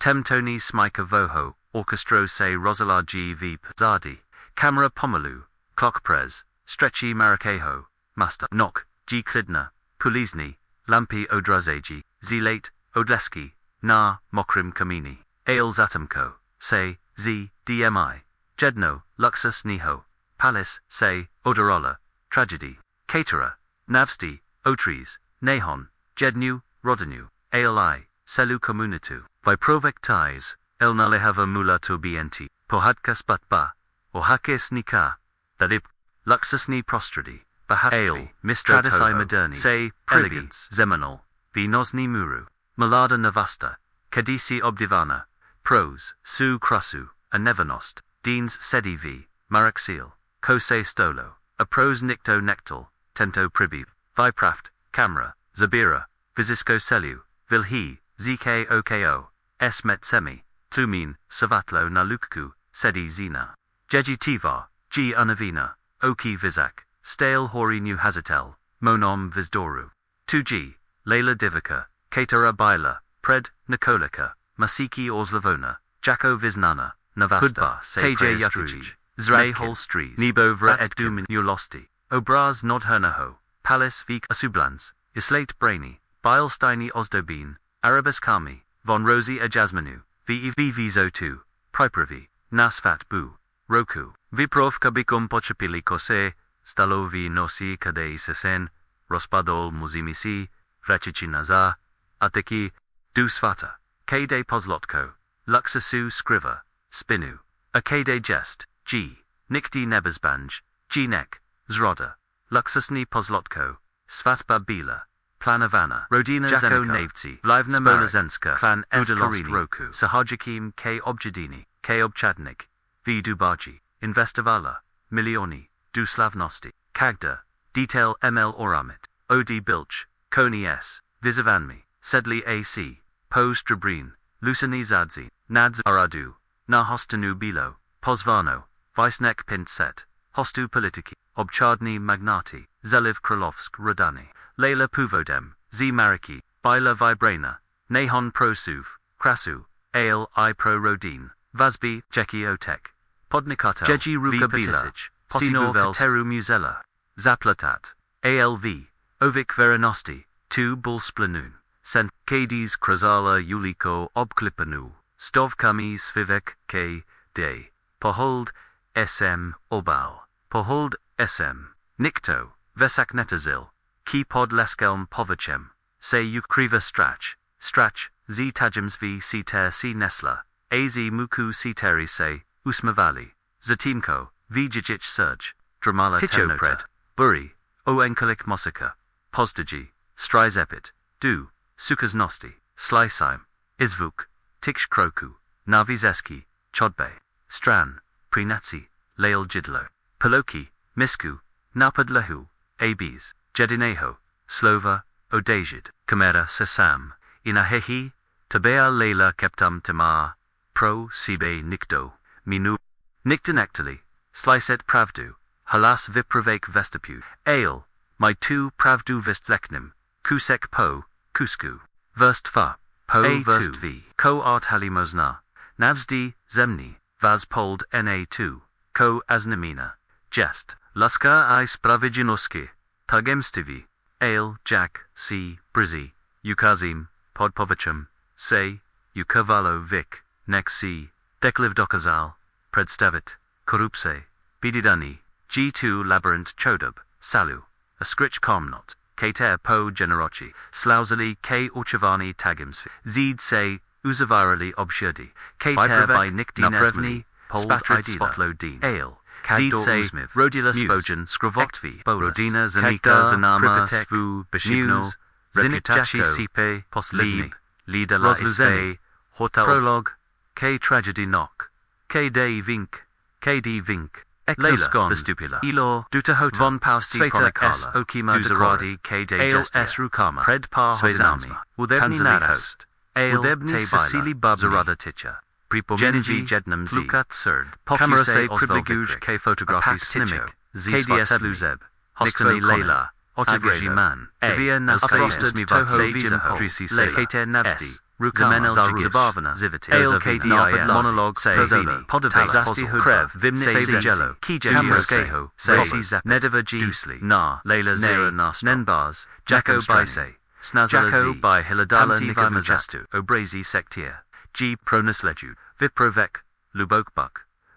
Temtoni smyka voho, orchestro se Rosala G. V. Zardi, camera pomalu, clockprez, stretchy Marakeho, master, knock, G. Klidna, Pulizni, Lampi Odrazeji, Zlate, Odleski, Na, Mokrim Kamini, Ale Zatamko, Se, Z, DMI, Jedno, Luxus Niho, Palace, Se, Odorola, Tragedy, Caterer, Navsti, Otries, Nahon, Jednu, Rodenu, Ali, Selu Communitu, Viprovectize, El Nalehava Mula Tobienti, Pohadkas Batba, Ohake Snika, Thalib, Luxusni Prostradi, Bahatstvi, Mistradisai Moderni, Se, Elegance, Zemanol, Vinosni Muru, Malada Navasta, Kadisi Obdivana, Prose, Su Krasu, Anevanost, Deans Sedi V, Maraxil, Kose Stolo, A Prose Nicto Nectal, Tento Pribi, Vipraft, Camera, Zabira, Visisco Selu, Vilhi, ZK OKO, S Metsemi, Tlumin, Savatlo Nalukku, Sedi Zina, Jeji Tivar, G Unavina, Oki Vizak, Stale Hori New Hazatel, Monom Vizdoru, 2G, Leila Divika, Katara Baila, Pred, Nikolika, Masiki Orslavona, Jako Viznana, Navasta, Teje Yakuj, Zrahol Strees, Nebo Vra Eddumin Ulosti, Obraz Nodhernaho, Palace Vik Asublans, Islate Brainy, Beilsteini Ozdobin, Arabis Kami, Von Rosie Ajazmanu, VEV Vizo 2, Pripravi, Nasfat Bu, Roku, Viprov Kabikum Pochapili Kose, Stalovi Nosi Kadei Sesen, Rospadol Muzimisi, Vrachichi Nazar, Ateki, Dusvata, Kade Pozlotko, Luxasu Scriver, Spinu, Akade Jest, G, Nikdi Nebezbanj, G Nek, Zroda, Luxusni Pozlotko, Svatba Bila, Planavana, Rodina Jako Navtsi, Vlivna Molazenska, Clan Udelost Roku, Sahajakim K Objedini, K Obchadnik, V Dubaji, Investavala, Milioni, Duslavnosti, Kagda, Detail ML Oramit, OD Bilch, Koni S, Visavanmi, Sedli AC, Po Strabrin, Lucini Zadzi, Nads Aradu, Nahostanu Bilo, Pozvano, Vysnek Pintset, Hostu Politiki, Obchadni Magnati, Zeliv Kralovsk Rodani, Leila Puvodem, Z Mariki, Bila Vibrana, Nahon Prosuv, Krasu, Ale I Pro Rodin, Vazbi, Jeki Otek, Podnikatel, Jeji Ruka Bitisic, Sino Teru Musella, Zaplatat, ALV, Ovik Veranosti, 2 Bulsplanoon, Sent Kades Krazala Yuliko Obklipanu, Stovkami Svivek K. Day, Pohold, SM, Obal, Pohold, SM, Nikto, Vesak Netazil, Kipod Leskelm Povachem, Se Ukriva Strach, Z Tajims V Siter C Nesla, Az Muku Siteri Se, Usmavali, Zatimko, Vijicic Surge, Dramala Tichopred, Buri, O Enkelik Mosika, Pozdaji, Strizepit, Du, Sukaznosti, Slisaim, Izvuk, Tiksh Kroku, Navizeski, Chodbe, Stran, Prinatsi, Lail Jidlo, Paloki, Misku, Napadlehu, Abis, Jedineho, Slova, Odejid, Kamera Sesam, Inahehi, Tabea Leila Keptam Tamar, Pro Sibe Nikdo, Minu, Niktonectali, Sliset Pravdu, Halas Vipravek Vestapu, Ale, My 2 Pravdu Vistleknim, Kusek Po, Kusku, Verst Fa, Po Verst V, Ko Art Halimosna, Navsdi, Zemni, Vaz Pold Na2, Ko Aznamina, Jest, Luska I Spravidjinoski, Tagemstivi, Ale, Jack, C, Brizzy, Ukazim, Podpovichem, Se, Ukavalo Vik, Nek C, Dekliv Dokazal, Predstavit, Korupse, Bididani, G2 Labyrinth Chodub, Salu, A Scritch Komnot, Kater Po Generochi, Slauzali K Uchavani Tagims, Zid Se, Uzavarali Obshirdi, Kater by Nikdi Nesmani, Spatrid Spotlo Dean, Ale, Zid Se, Rodila Spogen, Skrovotvi, Rodina Zanika Zanama, Svu, Bishivno, Zinitachi Sipe, Poslib, Lida La Ispe, Hotel Prologue, K Tragedy Knock, K Day Vink, KD Vink, Leila, Vestupula, Elor, Dutahota, Von Pausti S. Okima Duzaradi, K Day S. Rukama, Pred Pa Swezami, Udebni Narast, Udebni Cecili Bab Zarada Ticha, Pripomenji Jednam Z, Lukat Surd, Camera Se Pribliguj K Photography Snimic, KDS Luzeb, Hostani Leila, Otaviji Man, Evia Nasrosted Toho Visa Drisi Se, Kater Navsti, Rukama, Zabavana, Ziviti, Alkdis, Monologue, Provini, Podavela, Zasti Krev, Vimnis, Jello, Kijamskeho, Resi, Nedeva G, Na, Layla Zera Nas, Nenbars, Jacko Bise, Snazala by Hiladala Nikamazastu, Obrazi Sectier, G. Pronus Leju, Viprovek, Lubokbuk,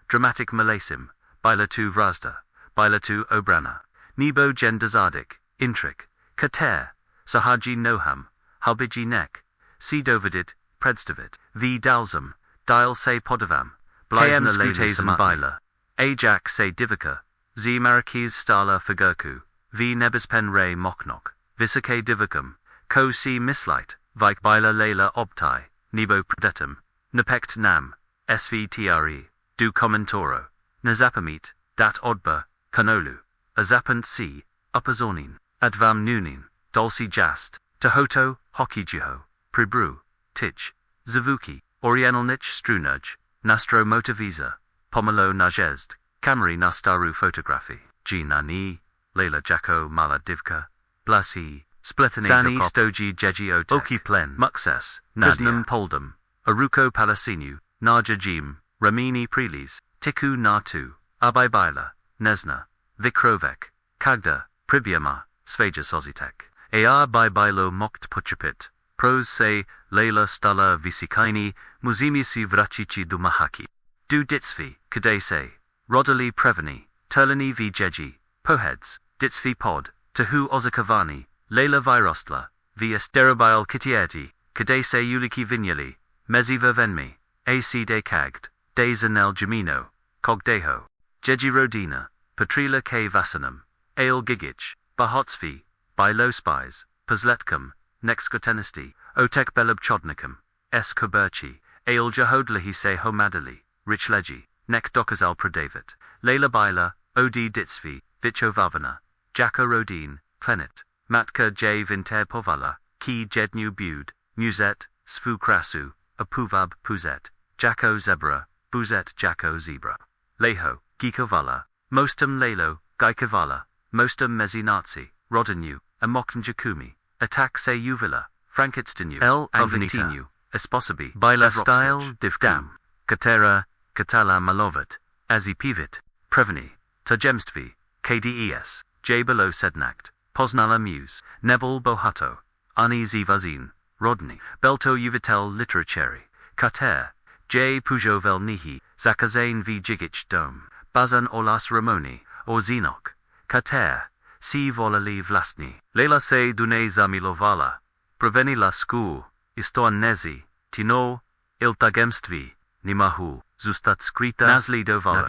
Dramatic Malasim, Bila tu Vrazda, Bila tu Obrana, Nebo Gendazadik, Intrik, Kater, Sahaji Noham, Hubiji Nek, C. Dovidit, Predstavit, V. Dalzam, Dial Se Podavam, Blizna Layla Bila, Ajak Se Divika, Z. Marakis Stala Figurku, V. Nebispen Ray Moknok, Visake Divakam, Ko C. Mislight, Vik Bila Layla Obtai, Nebo Predetum, Nepekt Nam, SVTRE, Du Commentoro, Nazapamit, Dat Odba, Kanolu, Azapant C. Upazornin, Advam Nunin, Dolci Jast, Tahoto, Hokijuho, Pribru, Tich, Zavuki, Orienalnich Strunuj, Nastro Motovisa, Pomelo Najezd, Kamari Nastaru Photography, Ginani, Layla Jacko Mala Divka, Blasi, Spletani Zani Stoji Jeji Otek, Oki Plen, Muxes, Prisnum Poldum, Aruko Palasinu, Naja Jim, Ramini Prelis, Tiku Natu, Abaibila, Nesna, Vikrovek, Kagda, Pribyama, Sveja Sozitek, Ar Baibilo Mokt Puchapit, Pros Se, Layla Stala Visikaini, Muzimisi Vrachichi Dumahaki, Du Ditsvi, Kadese, Rodali Preveni, Turlani V Jeji, Poheads, Ditsvi Pod, Tahu Ozakavani, Layla Virostla, Vs Derabil Kitieti, Kadese Uliki Vinyali, Meziva Venmi, AC De Kagd, De Zanel Jamino, Cogdeho, Jeji Rodina, Patrila K Vasanam, Ale Gigich, Bahotsvi, Bilo Spies, Pazletkum, Nexkotenesti, Otek Belab Chodnikum, S. Koberchi, Ale Jahodlahi Se Homadali, Rich Leji, Nek Dokazal Pradevat, Layla Bila, Od Ditsvi, Vicho Vavana, Jacko Rodin, Klenit, Matka J. Vinter Povala, Ki Jednu Bud, Muzet, Svu Krasu, Apuvab Puzet, Jacko Zebra, Buzet Jacko Zebra, Leho, Gikovala, Mostum Lalo, Gaikavala, Mostum Mezinazi, Rodinu, Amokn Jakumi, Attack Se Uvila, Frankitstinu, L. Avnitinu, Esposabi, Bila Style, Divdam, Katera, Katala Malovat, Azipivit, Preveni, Tajemstvi, KDES, J. Below Sednakt, Poznala Muse, Nebel Bohato, Ani Zivazin, Rodney, Belto Uvitel Literaturi, Kater, J. Pujovel Nihi, Zakazane V. Jigich Dome, Bazan Olas Ramoni, or Zenok, Kater, Si Volali Vlastni, Lela Se Dune Zamilovala, Proveni La Sku, Istoan Nezi, Tino, Iltagemstvi, Nimahu, Zustat Skrita, Nazli Dovala,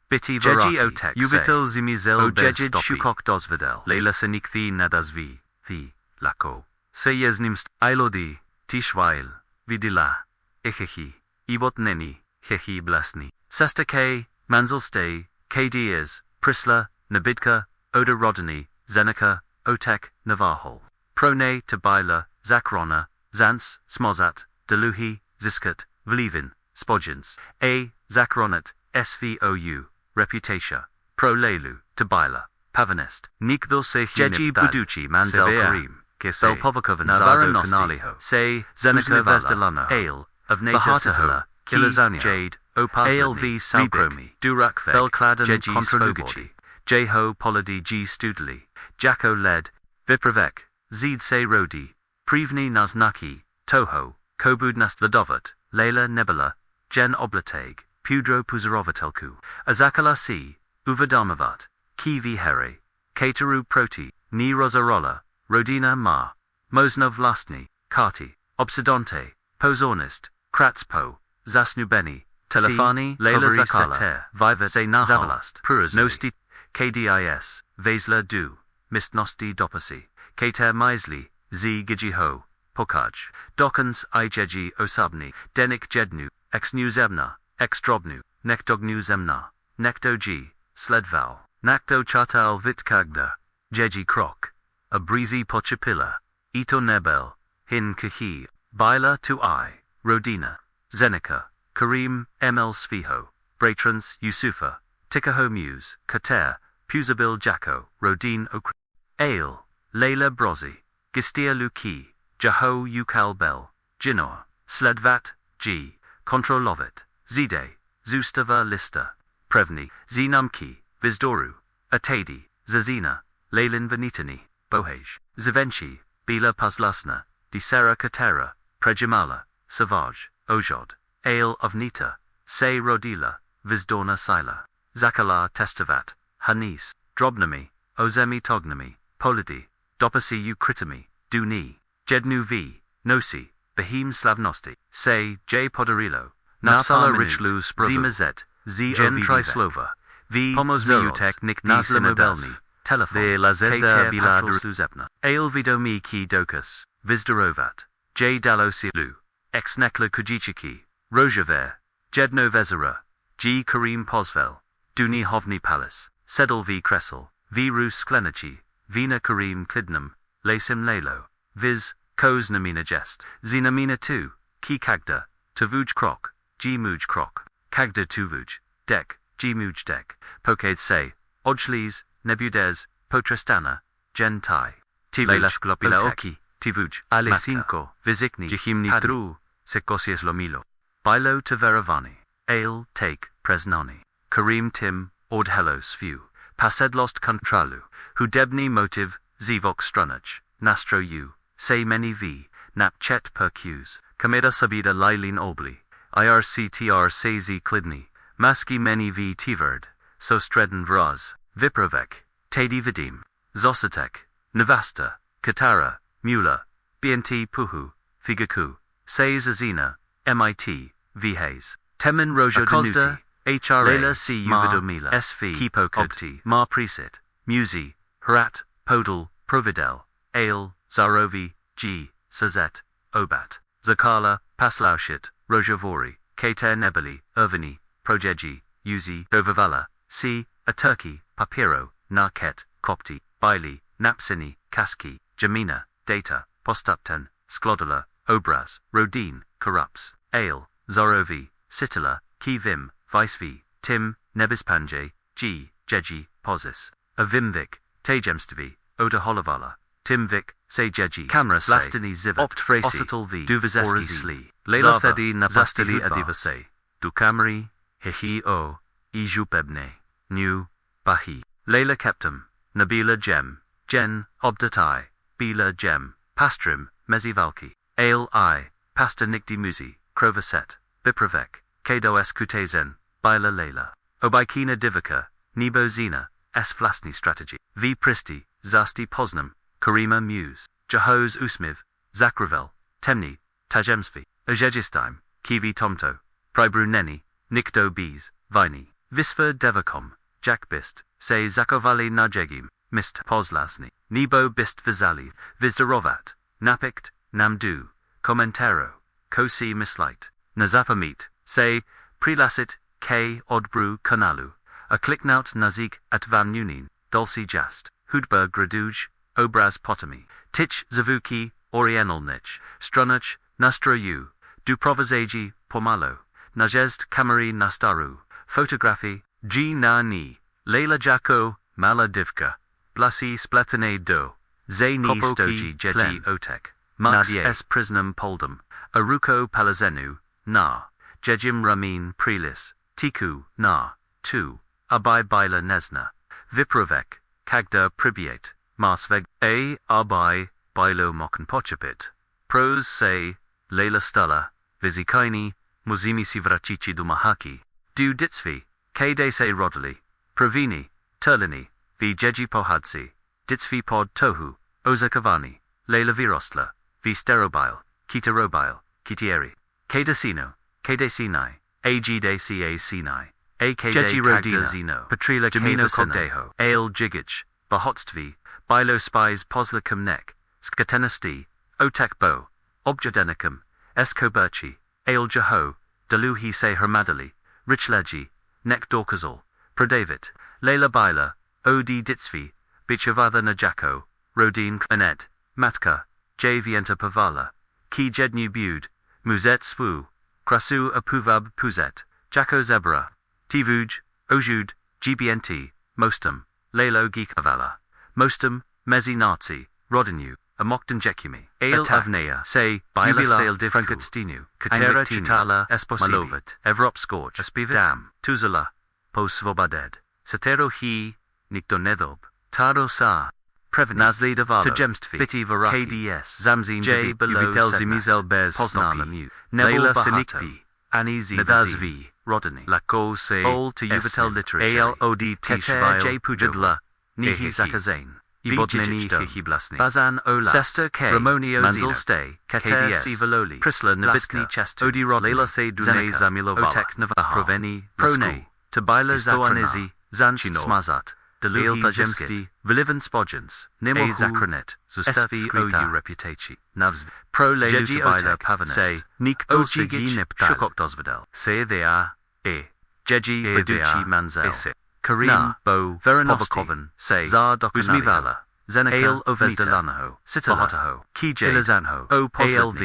Biti Jeji Otek, Uvitel Zimizel Ojejid Shukok Dosvidel, Lela Senikthi Nadazvi, The, Lako, Se Yeznimst, Ilodi, Tishwail, Vidila, Ichehi, Ibot Neni, Hehi Blasni, Sastake, Manzelstay, Kadiers, Prisla, Nabidka, Oda Rodani, Zeneca, Otek, Navahol, Prone, Tabila, Zakrona, Zants, Smozat, Deluhi, Ziskat, Vlivin, Spodjins, A. Zakronat, Svou, Reputation, Pro Lelu, Tabila, Pavanest, Nikdo Sech Jeji Buduchi, Manzel Karim, Kisel Povakovan Zardo Se, Zeneca Vesdelano, Ale, of Natatahala, Kilazania, Jade, Opas ALV Salbromi, Durakvek, Belkladan Jeji Kontralugachi, Jeho Poladi G Studli, Jacko Led, Vipravek, Zid Se Rodi, Privni Naznaki, Toho, Kobudnast Ladovat, Layla Nebula, Jen Oblateg, Pudro Puzarovatelku, Azakala C, Uvadamavat, Kivi Here, Kateru Proti, Ni Rosarola, Rodina Ma, Mosna Vlastni, Kati, Obsidonte, Pozornist, Kratspo, Zasnubeni, Telefani, Layla Zakala, Viva Se Zavalast, Puras Nosti, KDIS, Vesla Du, Mistnosti Dopasi, Kater Misli, Z Gijiho, Pokaj, Dokans Ijeji Osabni, Denik Jednu, Ex Nu Zemna, Ex Drobnu, Nektognu Zemna, Nekto G, Sledval, Nakto Chatal Vitkagda, Jeji Krok, a breezy Pochapilla, Ito Nebel, Hin Kahi, Bila Tu I, Rodina, Zeneca, Karim, ML Sviho, Bratrans, Yusufa, Tikaho Muse, Kater, Puzabil Jacko, Rodin Okr, Ale, Layla Brozi, Gistia Luki, Jaho Yukal Bel, Jinor, Sledvat, G. Kontrolovit, Zide, Zustava lista, Prevni, Zinamki, Vizdoru, Atadi, Zazina, Leilin Venitani, Bohej, Zavenchi, Bila Pazlasna, Disera Katera, Prejamala, Savage, Ojod, Ale of Nita, Se Rodila, Vizdorna Sila, Zakala Testavat, Hanis, Drobnami, Ozemi Tognami, Polidi, Dopasi Ukritami, Duni, Jednu V, Nosi, Behim Slavnosti, Se, J. Podarilo, Napsala Richlu Zimazet, Z. Gen Trislova, V. Pomozeutek Nik Nazlamobelni, Telephone, The Lazeta Biladruzepna, Ale Vidomi Ki Dokas, Vizdarovat, J. Dalosilu, Ex Nekla Kujichiki, Rojaver, Jedno Vezera, G. Karim Posvel, Duni Hovni Palace, Sedel V. Kressel, V. Rus Sklenici, Vina Karim Klidnam, Lasim Lalo, Viz, Koz Namina Jest, Zinamina 2, Ki Kagda, Tavuj Krok, G. Muj Krok, Kagda Tuvuj, Dek, G. Muj Dek, Pokad Se, Ojlis, Nebudez, Potrestana, Gen Tai, Tivuj, Laoki, Tivuj, Alesinko, Vizikni, Jihimni Tru, Sekosies Lomilo, Bilo Taveravani, Ale, Take, Presnani, Karim Tim, Ordhelos Few, Pasedlost Contralu, Hudebni Motiv, Zivok Strunach, Nastro U, Se Many V, Napchet Percuse, Kameda Sabida Lilin Obli, IRCTR Sezi Klidni, Maski Many V Tiverd, Sostreden Vraz, Viprovek, Tadi Vidim, Zosatek, Navasta, Katara, Mula, BNT Puhu, Figaku, Se Zazina, MIT, Vhays, Temin Rojo Danuti, HRA, Lela C. Uvidomila, SV, Kipokad, Opti, Ma Preset, Musi, Harat, Podal, Providel, Ale, Zarovi, G. Sazet, Obat, Zakala, Paslaushit, Rojavori, Kater Nebeli, Irvini, Projeji, Uzi, Dovavala, C. A Turkey, Papiro, Narket, Kopti, Baili, Napsini, Kaski, Jamina, Data, Postupten, Sklodala, Obraz, Rodin, Corrupts, Ale, Zorovi, Sitila, Kivim, Vicevi, Tim, Nebispanjay, G. Jeji, Posis, Avimvik, Tajemstvi, Oda Holovala, Timvik, Sejeji, Camera Lastini Zivat, Opt Frasi, Ocital V, Duvazeski Sli, Lela Sedi Nabastili Adivase, Dukamri, Hihi O, Ijupebne, New, Bahi, Lela Keptum, Nabila Gem, Jen, Obdatai, Bila Gem, Pastrim, Mezivalki, Ale I, Pasta Nikdi Muzi, Krovaset, Vipravek, Kado S. Kutezen, Bila Lela, Obaikina Divika, Nebo Zina, S. Vlasny Strategy, V. Pristi, Zasti Posnam, Karima Muse, Jahoz Usmiv, Zakravel, Temni, Tajemsvi, Ojejistim, Kivi Tomto, Pribruneni, Nikdo Bees, Vini, Visva Devakom, Jack Bist, Se Zakovali Najegim, Mist Poslasni, Nebo Bist Vizali, Vizdarovat, Napikt, Namdu, Komentaro, Kosi Mislight, Nazapamit, Se, Prelasit, K. Odbru Kanalu, A Kliknout Nazik at Van Nunin, Dulci Jast, Hudberg Graduj, Obraz Potami, Tich Zavuki, Oriental Nich, Strunach, Nastroyu, Duprovazeji, Pomalo, Najest Kamari Nastaru, Photography, G. Na Ni, Leila Jako, Mala Divka, Blasi Splatane Do, Ze Ni Stoji Jeji Otek, Max S. Prisnum Poldum, Aruko Palazenu, Na, Jejim Ramin Prelis, Tiku, Na, 2, Abai Baila Nesna, Viprovek, Kagda Pribiate, Marsveg, A. Abai, Bailo Mokenpochapit, Pros Se, Leila Stala, Vizikaini, Muzimi Sivrachichi Dumahaki, Du Ditsvi, K. De Se Rodali, Pravini, Turlini, V. Jeji Pohadsi, Ditsvi Pod Tohu, Ozakavani, Leila Virostla, V. Sterobile, Kitarobile, Kitieri, K. Decino, K. De Sinai, A. G. De Ca Sinai, A. K. Jeji Rodina, Zino, Patrila Jamino Cogdeho, Ale Jigich, Bahotstvi, Bilo Spies Poslicum Nek, Skatenasti, Otek Bo, Objadenicum, Eskoberchi, Ale Jaho, Daluhi Se Hermadali, Richleji, Nek Dorkazal, Prodavit, Leila Bila, Odi Ditsvi, Bichavada Najako, Rodin Klenet, Matka, J. Vienta Pavala, Ki Jednu Bud, Muzet Swu, Krasu Apuvab Puzet, Jako Zebra, Tivuj, Ojud, GBNT, Mostum, Lelo Geekavala, Mostum, Mezi Nazi, Rodinu, Amokden Jekimi, Ale Avnea, say, Bilasdale Franketstinu, Katera Chitala, Esposmalovat, Evrop Scorch, Espivit, Dam, Tuzala, Posvobaded, Satero He, Nikdo Nethob, Taro Sa, Previn, Nazli Davalo, Tajemstvi, Biti Varaki, KDS, Zamzin J. Below Zimizel Bez Posnala Mu, Nebula Sinikti, Anizi Vazvi, Rodney, Lako Se, Ol to Yuvatel Literature, ALOD Tishvile, J. Pujadla, Nihi Zakazane. Ibodneni Hihiblasni, Bazan Ola, Sester K, Ramonio Manzel Stay, Kater Sivaloli, Chrysler Nabitni Chester, Odi Rod, Lela Se Dune Zamilovala, Otek Navaha, Proveni, Prone, Tabila Zakranizi, Zanch Smazat, Delil Tajemsti, Vilivan Spodgens, Nimo Zakranet, Zusvi OU Reputaci, Navs, Pro Leji Tabila Pavanest, Say, Nik Ochigi Niptal, Shukok Dosvidel, Say they are, Jeji Baduchi Manzel. Karim, Bo, Veranovokovan, Say, Zar Uzmivala, Zenaka, Ovezdalanaho, Sitalaho, Kij Ilazanho, O ALV,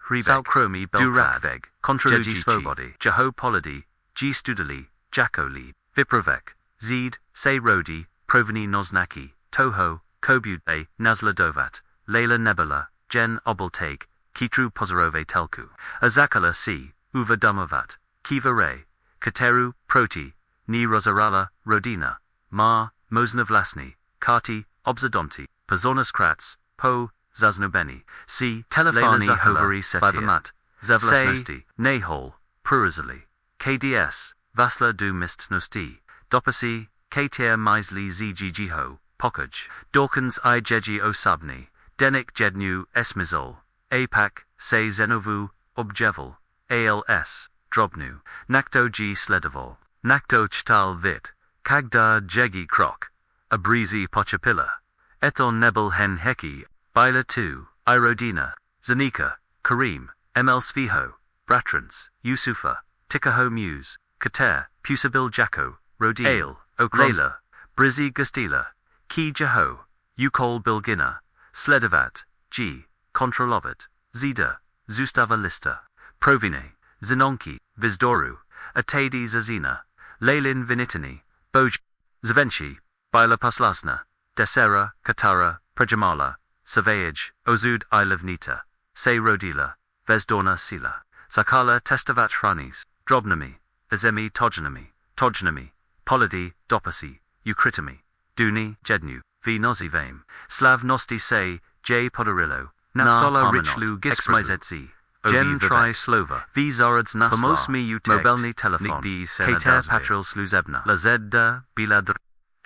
Hribek, Salkromi, Durakveg, Contraluji Svobody, Jeho Polidi, G Studali, Jakoli, Viprovek, Zed, Say Rodi, Proveni Noznaki, Toho, Kobude, Nazla Dovat, Leila Nebula, Jen Oboltag, Kitru Pozorove Telku, Azakala C, Uva Dumovat, Kiva Ray, Kateru, Proti, Ni Rosarala, Rodina, Ma, Mosna Vlasny, Kati, Obzadonti, Pazonas Kratz, Po, Zaznobeni, C. Telefani Hovari Setivat, Zavlasnosti, Nahol, Purazali, KDS, Vasla du Mistnosti, Dopasi, Katir Misli Zgho, Pokaj, Dawkins I Jeji Osabni, Denik Jednu Esmizol, Apak, Se Zenovu, Objevel, ALS, Drobnu, Nakto G Sledavol. Nakto Chtal Vit, Kagda Jegi Krok, Abrizi Pochapilla, Eton Nebel Hen Heki, Bila 2, Irodina, Zanika, Karim, ML Sviho, Bratrans, Yusufa, Tikaho Muse, Kater, Pusabil Jacko, Rodin, Ale, Oklela, Brizzy Gustila, Ki Jaho, Ukol Bilgina, Sledavat, G, Kontrolovat, Zida, Zustava Lista, Provine, Zinonki, Vizdoru, Atadi Zazina, Leilin Vinitini, Boj, Zvenchi, Bila Paslasna, Desera, Katara, Prajamala, Savage, Ozud Ilavnita, Se Rodila, Vezdorna Sila, Sakala Testavat Hranis, Drobnami, Azemi Tojnami, Polidi, Dopasi, Ukritami, Duni, Jednu, V Nozivame, Slav Nosti Se, J Podorillo, Napsola Richlu Gizmizedzi, Jem Tri Slova, V Zorads Nasla, Pomosmi Uteg, Mobilni Telefon, Kater Patrol Sluzebna, Lazedda, Biladr,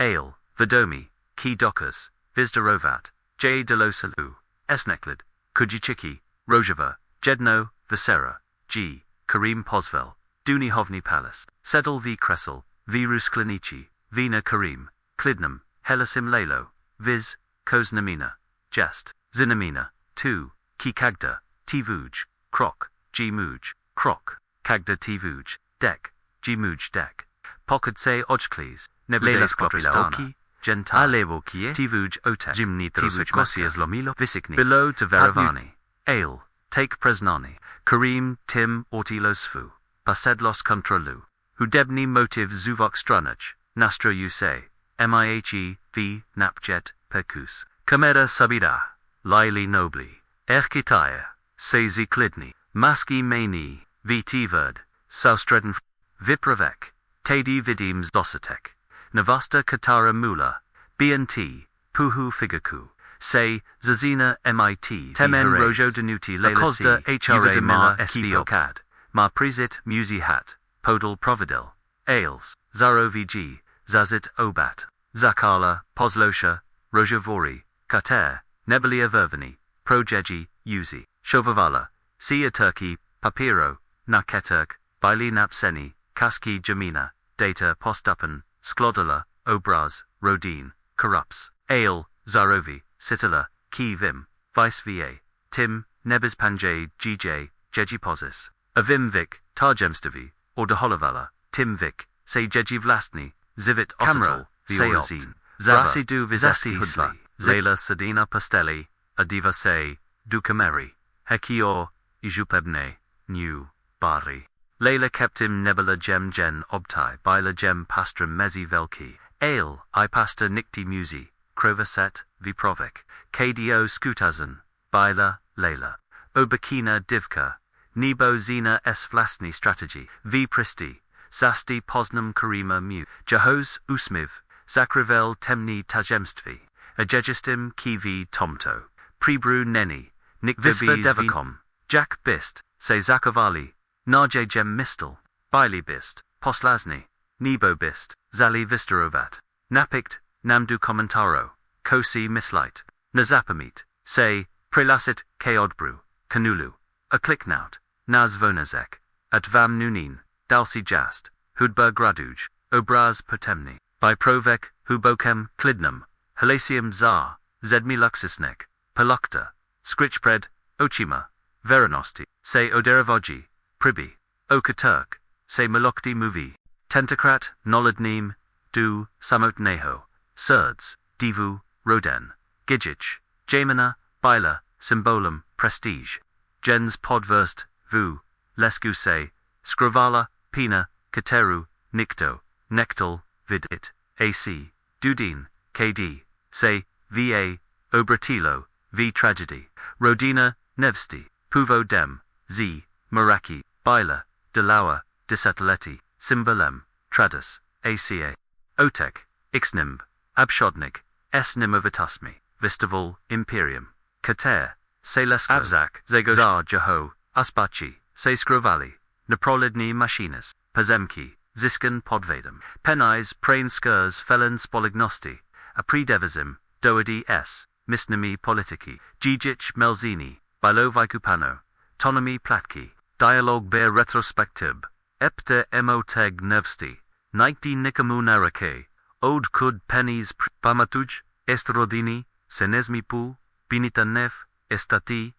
Ale, Vidomi, Ki Dokas, Vizdarovat, J Delosalu, Esneklid, Kujichiki, Rojava, Jedno, Visera, G, Karim Posvel, Duni Hovni Palace, Sedel V Kressel, V Rusklinici, Vina Karim, Klidnam, Helasim Lalo, Viz, Koznamina, Jest, Zinamina, 2, Ki Kagda, Tivuj, Krok, G Muj, Krok, Kagda Tivuj, Dek, G Muj Dek, Pocket Se Ojkles, Nebulas Kotristana, Gentile, Alevokie, Tivuj Otek, Jimni Tivuj Kosias Lomilo, Visikni, Below to Veravani, Ale, Take Presnani, Karim, Tim, Ortilosfu, Pasedlos Controlu, Hudebni Motiv Zuvok Stranach, Nastro Use, Mihe, V, Napjet, Percus, Kamera Sabida, Lili Nobli, Erkitaya, Sezi Klidni, Maski Mani, V Tiverd, Saustreden, Vipravek, Tadi Vidims Dosatek, Navasta Katara Mula, BNT, Puhu Figaku, Say, Zazina MIT, Temen Rojo Denuti Lalasi, HRA Ma SBOCAD, Ma Prizit Musi Hat, Podal Providel, Ailes, Zaro VG, Zazit Obat, Zakala, Poslosha, Rojavori, Kater, Nebelia Vervani, Projeji, Uzi, Shovavala, Sia Turkey, Papiro, Naketurk, Baili Napseni, Kaski Jamina, Data Postupan, Sklodala, Obraz, Rodin, Corrupts, Ale, Zarovi, Sitala, Ki Vim, Vice Va, Tim, Nebis Panjay, GJ, Jejiposis, Avim Vik, Tarjemstavi, Ordaholavala, Tim Vik, Say Jeji Vlastni, Zivit Osital, Sayozin, Zrasi Du Vizesti Hudla, Zela Sadina Pastelli, Adiva Say, Dukameri, Hekior, Ijupebne, New, Bari. Leila Keptim Nebula Gem Gen Obtai, Bila Gem Pastram Mezi Velki, Ale, I Pasta Nikti Musi, Krovaset, Viprovek, KDO Skutazan, Bila, Layla. Obakina Divka, Nebo Zina S. Vlastny Strategy, V. Pristi, Zasti Poznam Karima Mu, Jahos Usmiv, Zakrivel Temni Tajemstvi, Ajejistim Kivi Tomto, Prebru Neni, Nikvisva Devakom, Jack Bist, Se Zakovali, Narje Jem Mistel, Bili Bist, Poslasny, Nebo Bist, Zali Vistarovat, Napikt, Namdu Commentaro, Kosi Mislight, Nazapamit, Se, Prelasit, Kaodbru, Kanulu, A Kliknout, Naz Vonazek, At Vam Nunin, Dalsi Jast, Hudba Graduj, Obraz Potemni, By Provek, Hubokem, Klidnum, Halasium Zar, Zedmi Luxisnek, Palukta, Skrichpred, Ochima, Veranosti, Se Oderavoji, Pribi, Okaturk, Se Malokti Muvi, Tentacrat, Nolodneem, Du, Samot Neho, Surds, Divu, Roden, Gijich, Jamina, Bila, Symbolum, Prestige, Gens Podverst, Vu, Lesguse, Skrovala, Pina, Kateru, Nikdo, Nechtěl, Vidit, AC, Dudin, KD, Se, VA, Obratilo, V Tragedy, Rodina, Nevěsty, Puvo Dem, Z, Maraki, Bila, Delawa, Desetleti, Symbolem, Tradus, ACA, Otek, Ixnimb, Abshodnik, S. Nimovitasmi, Vistaval, Imperium, Kater, Se Lesko, Avzak, Zegozar Jaho, Aspachi, Se Skrovali, Naprolidni Machinas, Pazemki, Ziskan Podvadum, Penais Prain Skurs Felon Spolignosti, Apridevizim, Doadi S, Misnami Politiki, Gijich Melzini, Bilo Vikupano, Tonomi Platki, Dialogue Bear Retrospectib, Epte Emoteg Nevsti, Nighti Nikamu Narake, Ode Kud Pennies Pamatuj, Estrodini, Senesmipu, Binitanev, Estati,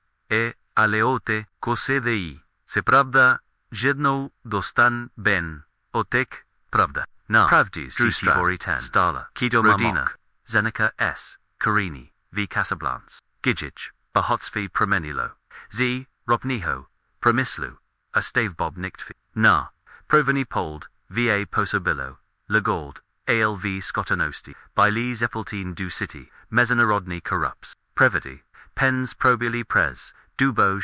Aleote, Kosedei, Sepravda, Jednou Dostan Ben, Otek, Pravda, Na, Pravdus, Drustra, Stala, Kido Rodina, Zeneca S, Karini, V Casablans, Gijich, Bahotsvi Promenilo, Z, Ropniho, Promislu, Astavebob Niktfi, Na, Proveni Pold, Va Posobilo, Legold, ALV Scotanosti, Bili Zeppeltine Du City, Mezzanarodni Corrupts, Previdi, Pens Probili Prez, Duboj,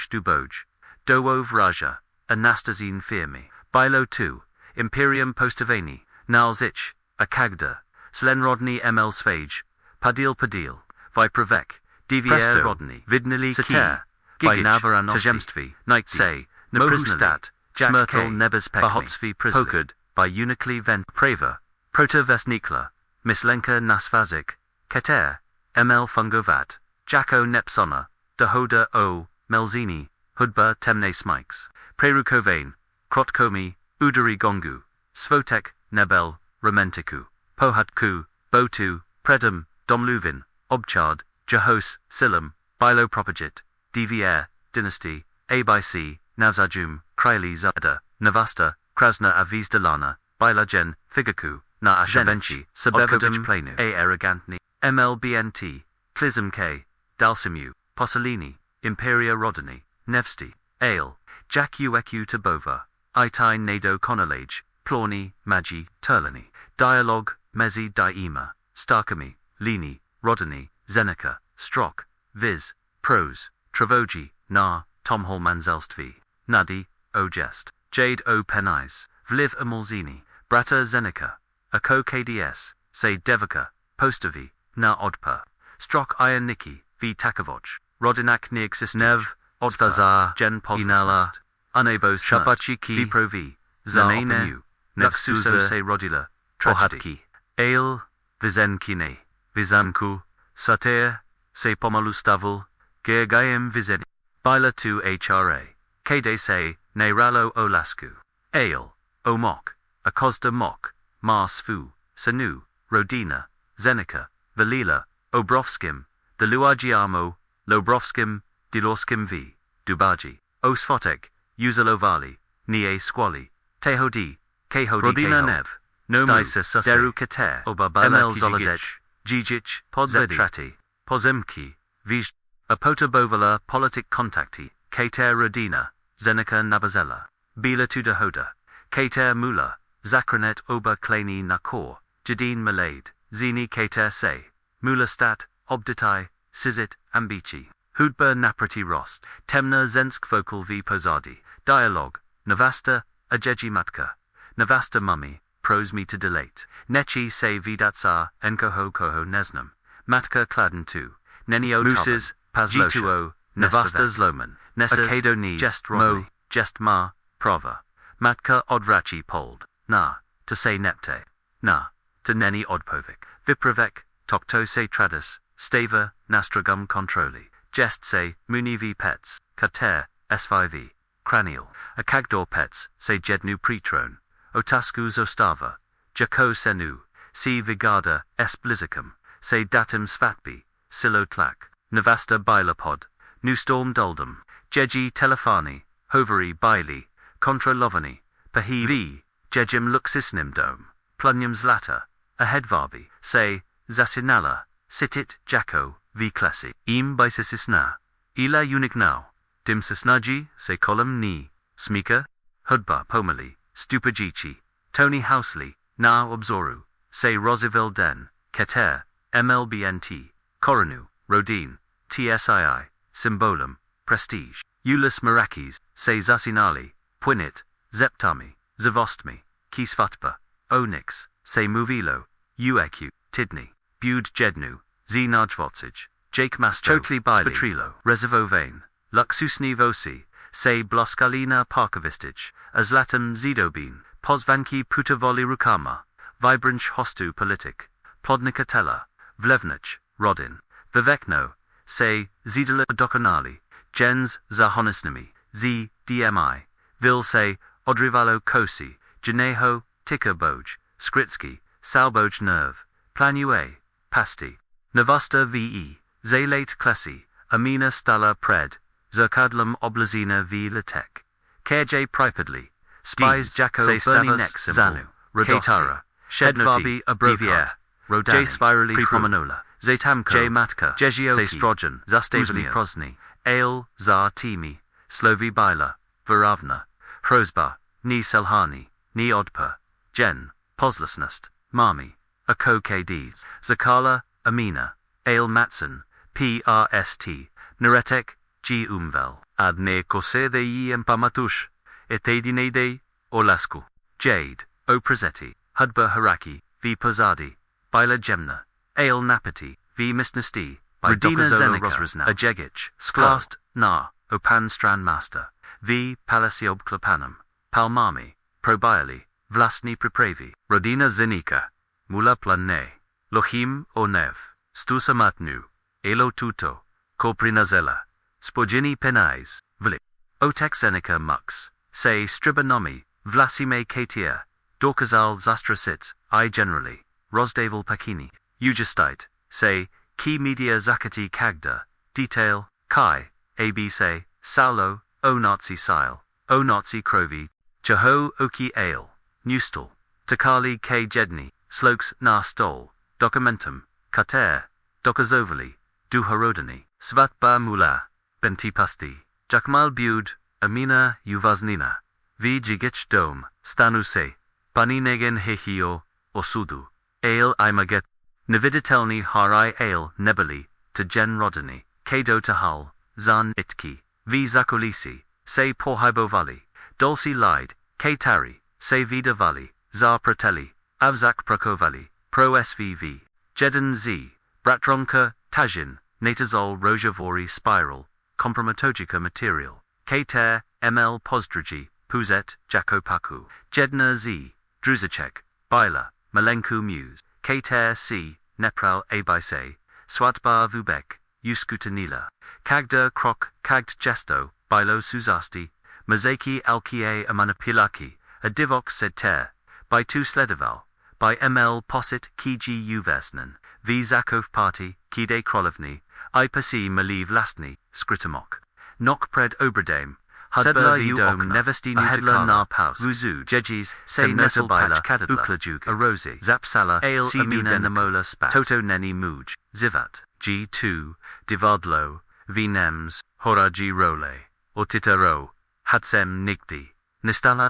Dowov Raja, Anastazine Firmi, Bilo 2, Imperium Postavani, Nalzich, Akagda, Slenrodni ML Svage, Padil, Vipravek, Divier Rodni, Vidnili Sater, by Navaran Tajemstvi, Night Se, Mohustat, Smurtle Nebes Bahotsvi Pokad, by Unikli Vent Preva, Protovesnikla, Mislenka Nasvazik, Keter, ML Fungovat, Jacko Nepsona, Dahoda O, Melzini, Hudba Temne Smikes, Prerukovane, Krotkomi, Udari Gongu, Svotek, Nebel, Romentiku, Pohatku, Botu, Predum, Domluvin, Obchard, Jahos, Silam, Bilo Propagit, Divier, Dynasty, Abyc, Navzajum, Kryli Zada, Navasta, Krasna Avizdalana, Bilagen, Figaku, Na Ashavenchi, Sabevovich Planu, A Arrogantni, MLBNT, Klism K, Dalsimu, Possolini, Imperia Rodini, Nevsti, Ale, Jack Ueku Tabova, Itai Nado Konolage, Plawni, Magi, Turlani, Dialogue, Mezi Daima, Starkami, Lini, Rodini, Zeneca, Strock, Viz, Prose, Travoji, Na, Tomhol Manzelstvi, Nadi, O Jest, Jade O Penais, Vliv Emulzini, Brata Zeneca, Ako KDS, Se Devika, Postavi, Na Odpa, Strock Iron Niki, V Takovoch, Rodinak Neexist Nev, Odthazar, Gen Poznala, Unabos Shabachi Ki, Viprovi, Zanane, Nexuso Se Rodila, Tragedy, Ale, Vyzenkine, Vizanku, Sater, Se Pomalustavul, Gergaim Vizen, Bila 2 HRA, Kede Se, Neiralo Olasku, Ale, Omok, Akozda Mok, Mars Fu, Sanu, Rodina, Zeneca, Valila, Obrovskim, the Luagiamo, Lobrovskim, Dilorskim V, Dubaji, Osfotek, Uzalovali, Nie Squali, Tehodi, Kehodi Rodina Nev, Nomu, Deru Kater, Obabala Zolodech, Gijich, Podzetrati, Pozemki, Vij, Apotabovala Politic Contacti, Kater Rodina, Zeneca Nabazella, Bila Tudahoda, Kater Mula, Zakranet Oba Klani Nakor, Jadine Malade, Zini Kater Se, Mulastat, Obditai, Sizit, Ambici. Hudba naproti rost. Temna zensk vocal v pozadi. Dialogue. Navasta, ajeji matka. Navasta mummy, pros me to delate. Nechi se vidatsa, enkoho koho nesnam. Matka kladen tu. Nenio Mooses, G2O, Navasta zloman. Nessa Akado knees, jest mo, jest ma, prova. Matka odvrachi pold. Na, to say nepte. Na, to neni odpovik. Vyprávět, tokto se tradus, stava, nastragum controli. Jest se, munivi pets, kater, s5v, cranial. Akagdor pets, se jednu pretron. Otasku zostava. Jako senu, si vigada, s blizicum, se datum svatbi, silo tlak. Navasta bilapod, nu storm duldum. Jeji telefani, hovari bili, contra lovani, pahivi, jejim luxisnim dome. Plunium zlata, ahedvarbi, se, zasinala, sitit, jako, v klasi. Im bisisisna, ila unignau, dimsisnaji, se column ni, smika, hudba pomali, stupajichi, Tony Housley, na obzoru, se Rosiville den, keter, mlbnt, koranu, rodin, tsii, symbolum, prestige. Ulis marakis, se zasinali, puinit, zeptami, zavostmi, kisvatpa, onyx, se movilo, ueq, tidni, bud jednu, z najvotsij, jake masto, chotli bili, spatrilo, reservo vein, luxusni vosi, se bloskalina parkovistij, azlatum zidobin, pozvanki putavoli rukama, vibranch hostu politic, plodnikatella, vlevnich, rodin, vivekno, se zidala dokonali, gens za honisnimi, z dmi, vil se odrivalo kosi, janeho, tika boj, skritski, salboj nerve, planue, pasti, navasta ve, zelate klesi, amina stala pred, zircadlum oblazina v latek, kj pripadli, spies jako berni zanu, rodostara, shedvarbi abrovier, rodani, j spirally promanola, zetamko, j matka, jezioki, se strogen, zastavli prosni, ale, za timi, slovi bila, varavna, hrozba, ni selhani, ni odpa, gen, poslesnust, mami, ako kds, zakala, amina, ale matson, prst, naretek, g umvel, ad ne kose de i empamatush, etedinede, olasku, jade, o preseti, hudba haraki, v pozadi, bila gemna, ale napati, v misnesti, by Redina Zenica, Ajegich, Sklast, Na, Opan Strand Master, V. Palasiob Klapanum, Palmami, Probiali, Vlasni Pripravi, Rodina Zenica, Mula Plane, Lohim o Nev, Stusa Matnu, Elo Tuto, Koprinazella, Spogini Penais, Vli, Otek Zenica Mux, Se Stribanomi, Vlasime Katia, Dorkazal Zastrasit, I generally, Rosdavel Pakini, Ugestite, Se, Key media zakati kagda, detail, kai, abc, saulo, o Nazi sile, o Nazi krovi, Jaho oki ale, newstal, takali k jedni, slokes na stol, documentum, kater, dokazovali, duhorodani, svatba mula, bentipasti, jakmal bud, amina uvaznina, v jigich dome, stanuse, paninegen hehio, osudu, ale imaget, Naviditelni harai ale nebeli, to gen rodani, kado tahal, zan itki, v zakolisi, se pohibovali, dolci lide, k tari, se vida vali, za pratelli, avzak prokovali, pro svv, jedan z, bratronka, tajin, natazol rojavori spiral, compromatogica material, k-ter, ml pozdraji, puzet, jakopaku, jedna z, druzacek, bila, malenku muse, k-ter c, nepral abise, swatbar vubek, uskutanila, kagda krok, kagd gesto, bilo suzasti, mazaki alkie amanapilaki, a divok sed ter, by tu sledeval, by ml posit kiji uversnan, v zakov party, kide krolovni, I pasi maliv lastni, skritamok, nok pred obradame, hudba vidom nevesti nutakala, na paus, vuzu, jejis, se nesel bila, uklajuk, arosi, zapsala, ale amina namola spat, toto neni muj, zivat, G2, divadlo, vnems, horaji role, otitaro, hatsem nigdi, nistala,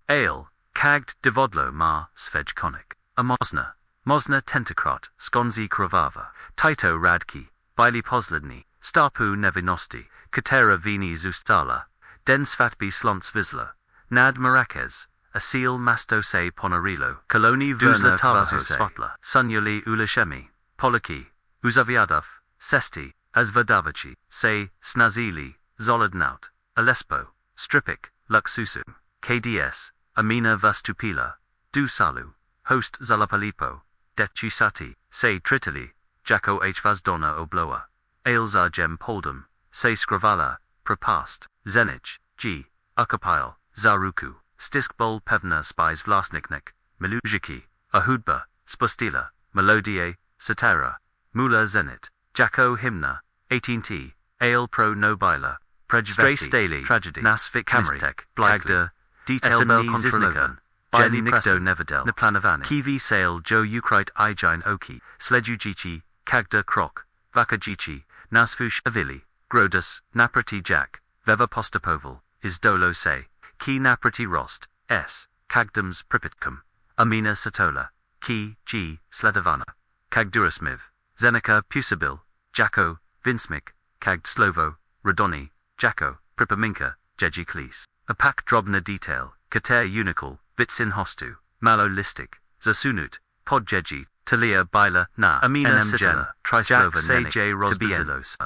ale, kagd divodlo ma, svej konik, a mosna tentacrot, skonzi krovava, tito radki, Bili Posledny, Starpu Nevinosti, Katera Vini Zustala, Den Svatbi Slonts Visla, Nad Marrakez, Asil Masto Se Ponorilo, Koloni Verna Kvazuse, Svotla, Sunyuli Ulashemi, Polaki, Uzaviadov, Sesti, Azvadavachi, Se, Snazili, Zolodnaut, Alespo, Stripik, Luxusum, KDS, Amina Vastupila, Du Salu, Host Zalapalipo, Dechisati, Se Tritali, Jako H. Vazdona Obloa, Ailzar Gem Poldum, Se Skravala, Prepast, Zenich, G. Ukapile, Zaruku, Stiskbol Pevna Spies Vlasniknek, Miluzhiki, Ahudba, Spostila, Melodie, Satara, Mula Zenit, Jako Hymna, 18T, Ale Pro Nobila, Prejvesti, Stray Tragedy, Nasvik Kamristek, Blagda, Detail Bel Kontrolovan, Jen Nikdo Nevedel, Naplanavani, Kivi Sale Joe Ukrite Ijine Oki, Sledjujichi, Kagda Krok, Vakajichi, Nasfush Avili, Grodus, Naprati Jack, Veva Postapoval, Isdolo Se, Ki Naprati Rost, S, Kagdams Pripitkum, Amina Satola, Ki, G, Sledavana, Kagdurasmiv, Zeneca Pusabil, Jako, Vinsmik, Kagd Slovo, Radoni, Jako, Pripaminka, Jeji Klis, Apak Drobna Detail, Kater Unicol, Vitsin Hostu, Malo Listic, Zasunut, Podjeji, Talia Bila, Na, Amina Sitala, Trislova Nenik, J. Rosbazilos,